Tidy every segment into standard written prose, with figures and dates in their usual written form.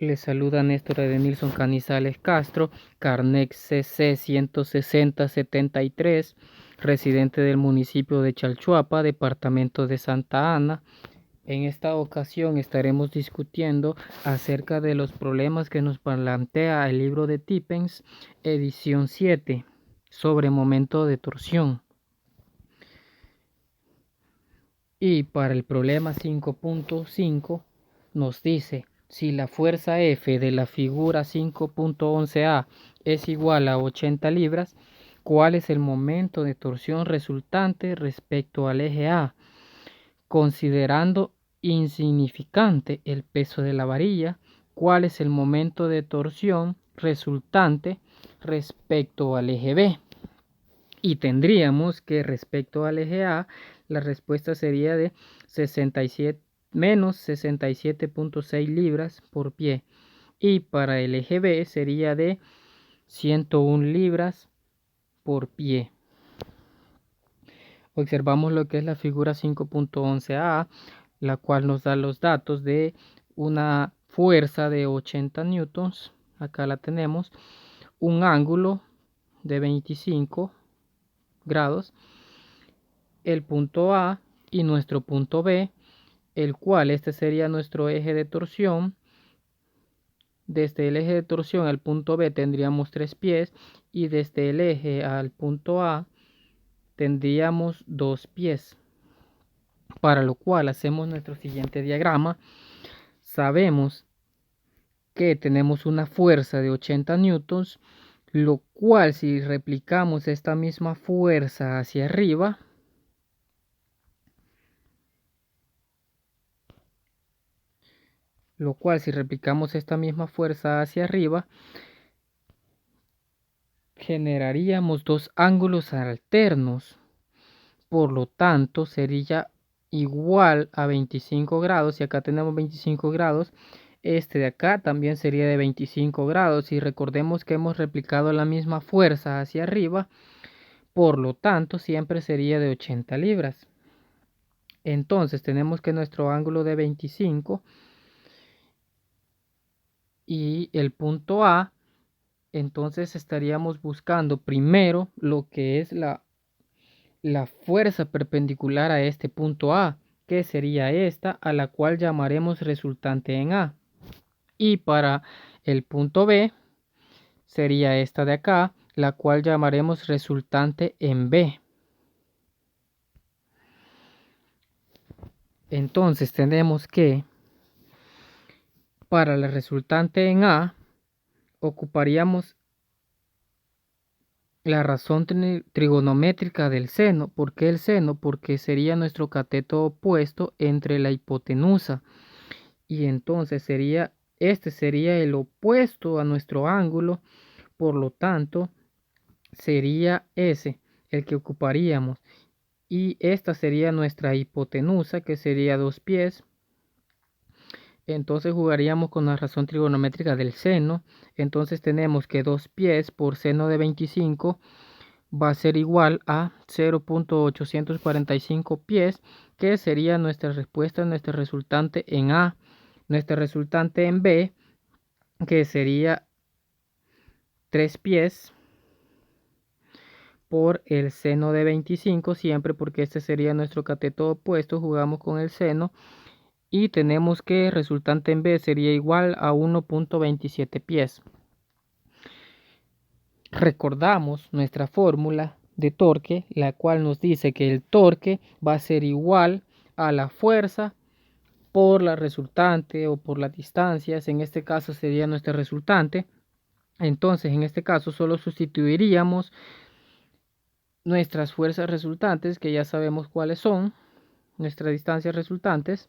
Les saluda Néstor Edenilson Canizales Castro, Carnet CC 16073, residente del municipio de Chalchuapa, departamento de Santa Ana. En esta ocasión estaremos discutiendo acerca de los problemas que nos plantea el libro de Tippens, edición 7, sobre momento de torsión. Y para el problema 5.5 nos dice: si la fuerza F de la figura 5.11a es igual a 80 libras, ¿cuál es el momento de torsión resultante respecto al eje A? Considerando insignificante el peso de la varilla, ¿cuál es el momento de torsión resultante respecto al eje B? Y tendríamos que respecto al eje A, la respuesta sería de 67 menos 67.6 libras por pie. Y para el eje B sería de 101 libras por pie. Observamos lo que es la figura 5.11a, la cual nos da los datos de una fuerza de 80 newtons. Acá la tenemos. Un ángulo de 25 grados, el punto A y nuestro punto B, el cual este sería nuestro eje de torsión. Desde el eje de torsión al punto B tendríamos 3 pies y desde el eje al punto A tendríamos 2 pies, para lo cual hacemos nuestro siguiente diagrama. Sabemos que tenemos una fuerza de 80 newtons, lo cual si replicamos esta misma fuerza hacia arriba, generaríamos dos ángulos alternos. Por lo tanto, sería igual a 25 grados. Y acá tenemos 25 grados. Este de acá también sería de 25 grados. Y recordemos que hemos replicado la misma fuerza hacia arriba. Por lo tanto, siempre sería de 80 libras. Entonces, tenemos que nuestro ángulo de 25 y el punto A, entonces estaríamos buscando primero lo que es la fuerza perpendicular a este punto A, que sería esta, a la cual llamaremos resultante en A. Y para el punto B sería esta de acá, la cual llamaremos resultante en B. Entonces tenemos que para la resultante en A ocuparíamos la razón trigonométrica del seno. ¿Por qué el seno? Porque sería nuestro cateto opuesto entre la hipotenusa. Y entonces este sería el opuesto a nuestro ángulo. Por lo tanto, sería ese el que ocuparíamos. Y esta sería nuestra hipotenusa, que sería 2 pies. Entonces jugaríamos con la razón trigonométrica del seno. Entonces tenemos que 2 pies por seno de 25 va a ser igual a 0.845 pies, que sería nuestra respuesta, nuestra resultante en A. Nuestra resultante en B, que sería 3 pies por el seno de 25, siempre porque este sería nuestro cateto opuesto, jugamos con el seno. Y tenemos que resultante en B sería igual a 1.27 pies. Recordamos nuestra fórmula de torque, la cual nos dice que el torque va a ser igual a la fuerza por la resultante o por las distancias. En este caso sería nuestra resultante. Entonces en este caso solo sustituiríamos nuestras fuerzas resultantes, que ya sabemos cuáles son, nuestras distancias resultantes,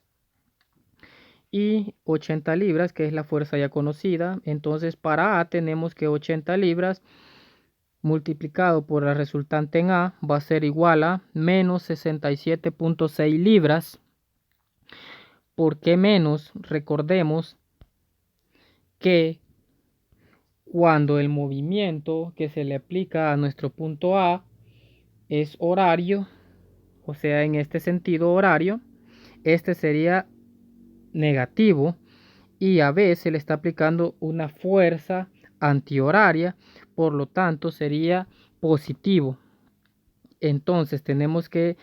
y 80 libras, que es la fuerza ya conocida. Entonces para A tenemos que 80 libras multiplicado por la resultante en A va a ser igual a menos 67.6 libras. ¿Por qué menos? Recordemos que cuando el movimiento que se le aplica a nuestro punto A es horario, o sea, en este sentido horario, este sería negativo. y a B se le está aplicando una fuerza antihoraria, por lo tanto sería positivo. Entonces tenemos que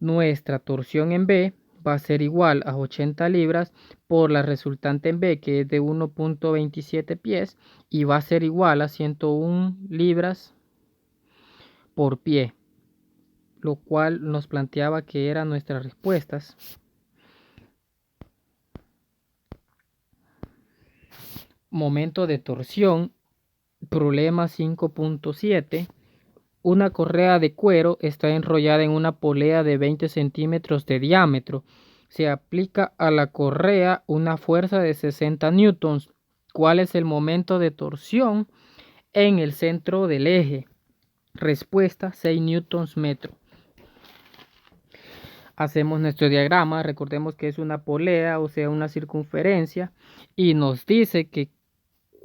nuestra torsión en B va a ser igual a 80 libras por la resultante en B, que es de 1.27 pies, y va a ser igual a 101 libras por pie, lo cual nos planteaba que eran nuestras respuestas. Momento de torsión, problema 5.7. Una correa de cuero está enrollada en una polea de 20 centímetros de diámetro. Se aplica a la correa una fuerza de 60 newtons. ¿Cuál es el momento de torsión en el centro del eje? Respuesta: 6 newtons metro. Hacemos nuestro diagrama. Recordemos que es una polea, o sea, una circunferencia, y nos dice que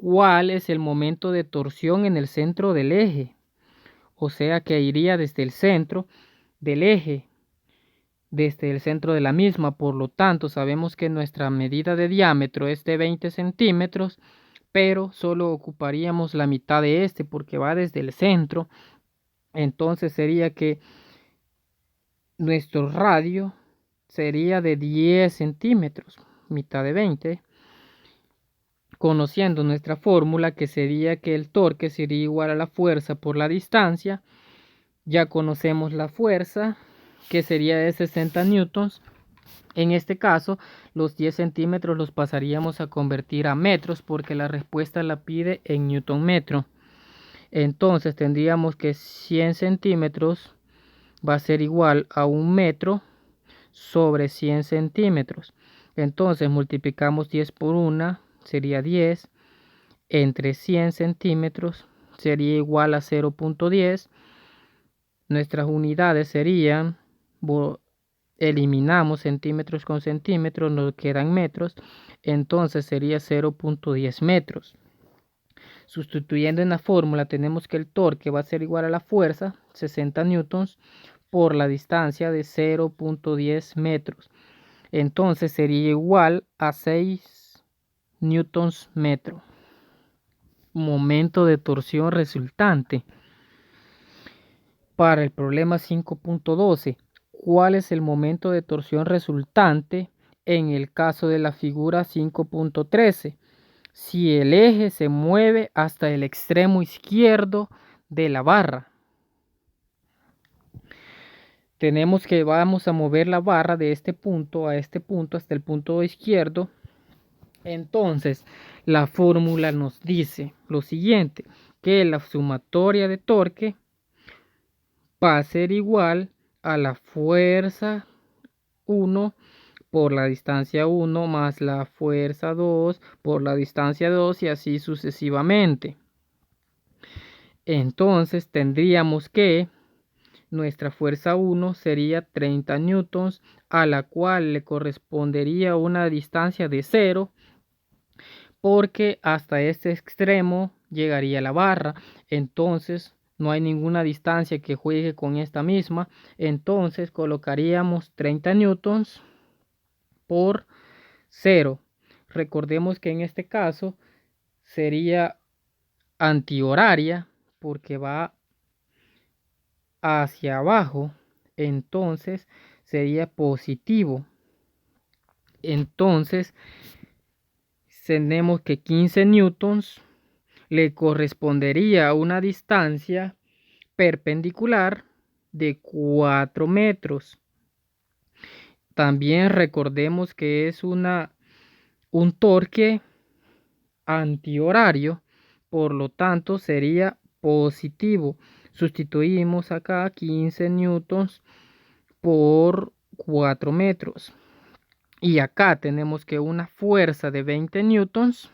cuál es el momento de torsión en el centro del eje. O sea que iría desde el centro del eje, desde el centro de la misma. Por lo tanto, sabemos que nuestra medida de diámetro es de 20 centímetros, pero solo ocuparíamos la mitad de este porque va desde el centro. Entonces sería que nuestro radio sería de 10 centímetros, mitad de 20. Conociendo nuestra fórmula, que sería que el torque sería igual a la fuerza por la distancia, ya conocemos la fuerza, que sería de 60 newtons. En este caso, los 10 centímetros los pasaríamos a convertir a metros porque la respuesta la pide en newton metro. Entonces tendríamos que 100 centímetros va a ser igual a 1 metro sobre 100 centímetros. Entonces multiplicamos 10 por 1, sería 10, entre 100 centímetros sería igual a 0.10. Nuestras unidades serían, eliminamos centímetros con centímetros, nos quedan metros, entonces sería 0.10 metros. Sustituyendo en la fórmula tenemos que el torque va a ser igual a la fuerza, 60 newtons, por la distancia de 0.10 metros. Entonces sería igual a 6 newtons metro. Momento de torsión resultante. Para el problema 5.12, ¿cuál es el momento de torsión resultante en el caso de la figura 5.13? Si el eje se mueve hasta el extremo izquierdo de la barra. Tenemos que vamos a mover la barra de este punto a este punto hasta el punto izquierdo. Entonces, la fórmula nos dice lo siguiente, que la sumatoria de torque va a ser igual a la fuerza 1 por la distancia 1 más la fuerza 2 por la distancia 2 y así sucesivamente. Entonces tendríamos que nuestra fuerza 1 sería 30 newtons, a la cual le correspondería una distancia de 0, porque hasta este extremo llegaría la barra. Entonces no hay ninguna distancia que juegue con esta misma. Entonces colocaríamos 30 newtons por 0. Recordemos que en este caso sería antihoraria porque va hacia abajo, entonces sería positivo. Entonces tenemos que 15 newtons le correspondería a una distancia perpendicular de 4 metros. También recordemos que es un torque antihorario, por lo tanto sería positivo. Sustituimos acá 15 newtons por 4 metros. Y acá tenemos que una fuerza de 20 newtons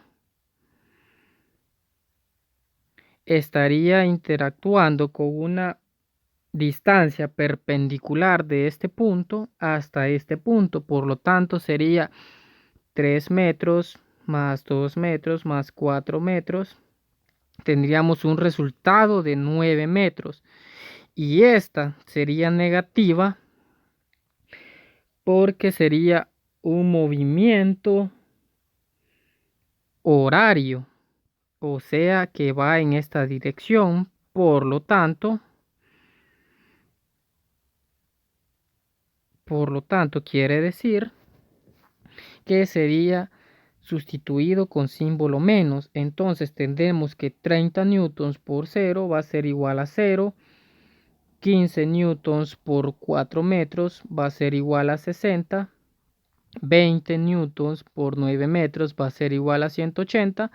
estaría interactuando con una distancia perpendicular de este punto hasta este punto. Por lo tanto sería 3 metros más 2 metros más 4 metros. Tendríamos un resultado de 9 metros. Y esta sería negativa porque sería un movimiento horario, o sea que va en esta dirección. Por lo tanto quiere decir que sería sustituido con símbolo menos. Entonces tendremos que 30 newtons por 0 va a ser igual a 0. 15 newtons por 4 metros va a ser igual a 60. 20 newtons por 9 metros va a ser igual a 180.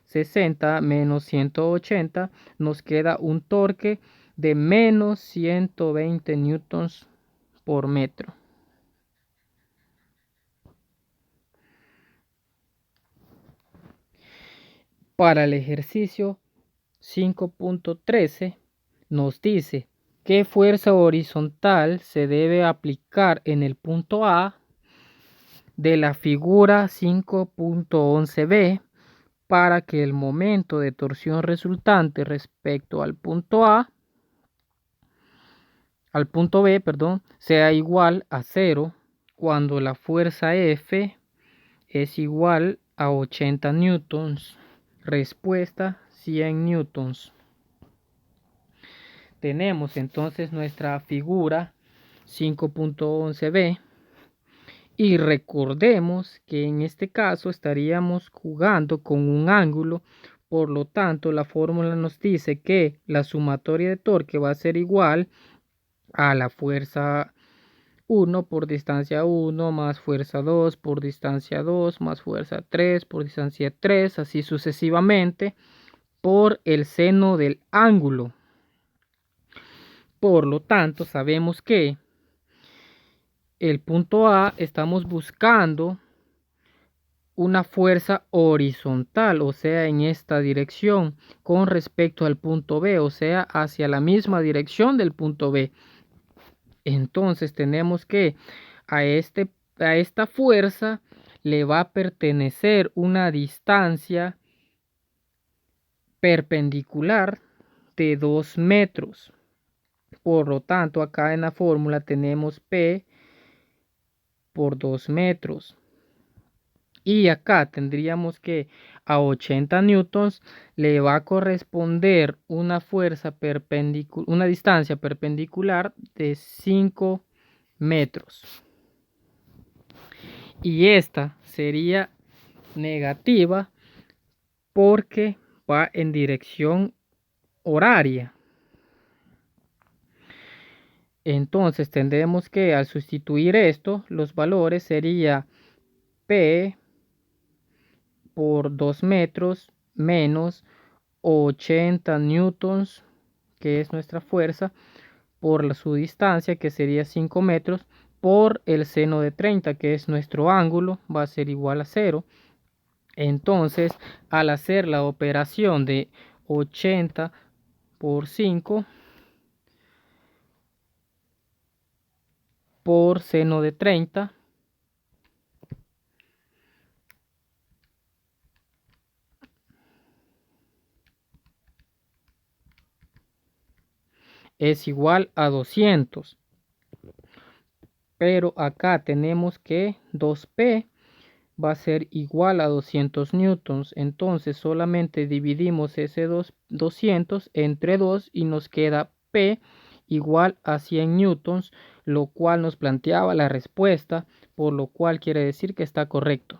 60 menos 180 nos queda un torque de menos 120 newtons por metro. Para el ejercicio 5.13 nos dice qué fuerza horizontal se debe aplicar en el punto A de la figura 5.11b para que el momento de torsión resultante respecto al punto B, sea igual a 0 cuando la fuerza F es igual a 80 newtons. Respuesta 100 newtons. Tenemos entonces nuestra figura 5.11b y recordemos que en este caso estaríamos jugando con un ángulo. Por lo tanto, la fórmula nos dice que la sumatoria de torque va a ser igual a la fuerza 1 por distancia 1 más fuerza 2 por distancia 2 más fuerza 3 por distancia 3, así sucesivamente, por el seno del ángulo. Por lo tanto, sabemos que el punto A estamos buscando una fuerza horizontal, o sea, en esta dirección, con respecto al punto B, o sea, hacia la misma dirección del punto B. Entonces tenemos que a esta fuerza le va a pertenecer una distancia perpendicular de 2 metros. Por lo tanto, acá en la fórmula tenemos P por 2 metros. Y acá tendríamos que a 80 newtons le va a corresponder una fuerza perpendicular, una distancia perpendicular de 5 metros. Y esta sería negativa porque va en dirección horaria. Entonces tendremos que al sustituir esto, los valores sería P por 2 metros menos 80 newtons, que es nuestra fuerza, por su distancia, que sería 5 metros, por el seno de 30, que es nuestro ángulo, va a ser igual a 0. Entonces, al hacer la operación de 80 por 5 por seno de 30, es igual a 200. Pero acá tenemos que 2P va a ser igual a 200 newtons. Entonces solamente dividimos ese 200 entre 2 y nos queda P igual a 100 newtons, lo cual nos planteaba la respuesta, por lo cual quiere decir que está correcto.